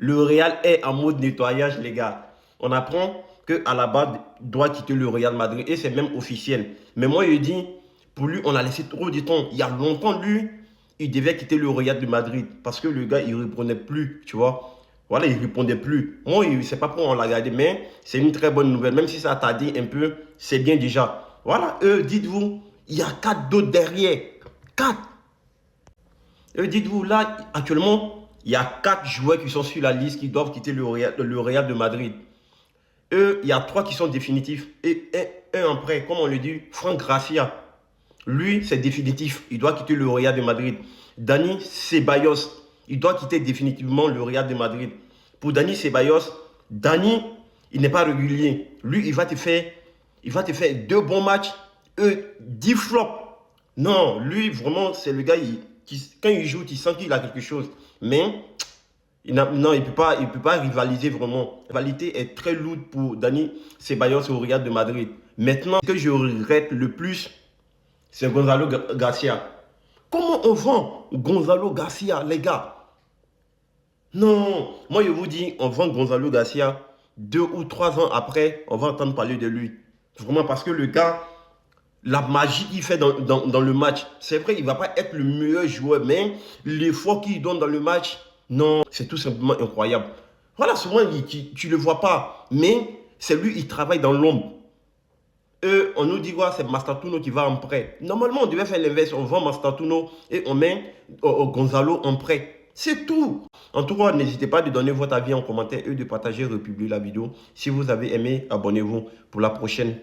Le Real est en mode nettoyage, les gars. On apprend que Alaba doit quitter le Real Madrid et c'est même officiel. Mais moi, je dis, pour lui, on a laissé trop de temps. Il y a longtemps, lui, il devait quitter le Real de Madrid parce que le gars, il ne répondait plus, tu vois. Voilà, il ne répondait plus. Moi, c'est pas pour on l'a gardé, mais c'est une très bonne nouvelle. Même si ça t'a dit un peu, c'est bien déjà. Voilà, eux, dites-vous, il y a 4 d'autres derrière. 4. Eux, dites-vous, là, actuellement, il y a 4 joueurs qui sont sur la liste qui doivent quitter le Real de Madrid. Eux, il y a 3 qui sont définitifs. Et un en prêt, comme on le dit, Franck Gracia. Lui, c'est définitif. Il doit quitter le Real de Madrid. Dani Ceballos, il doit quitter définitivement le Real de Madrid. Pour Dani Ceballos, Dani, il n'est pas régulier. Lui, il va te faire 2 bons matchs, 10 flops. Non, lui, vraiment, c'est le gars, quand il joue, tu sens qu'il a quelque chose. Mais non, il peut pas rivaliser vraiment. La rivalité est très lourde pour Dani Ceballos au Real de Madrid. Maintenant, ce que je regrette le plus, c'est Gonzalo Garcia. Comment on vend Gonzalo Garcia, les gars? Non, moi je vous dis, on vend Gonzalo Garcia 2 ou 3 ans après, on va entendre parler de lui. Vraiment parce que le gars, la magie qu'il fait dans le match, c'est vrai, il ne va pas être le meilleur joueur, mais l'effort qu'il donne dans le match, non, c'est tout simplement incroyable. Voilà, souvent, tu ne le vois pas, mais c'est lui, il travaille dans l'ombre. Eux, on nous dit quoi, c'est Mastertuno qui va en prêt. Normalement, on devait faire l'inverse. On vend Mastertuno et on met Gonzalo en prêt. C'est tout. En tout cas, n'hésitez pas à donner votre avis en commentaire et de partager et republier la vidéo. Si vous avez aimé, abonnez-vous pour la prochaine.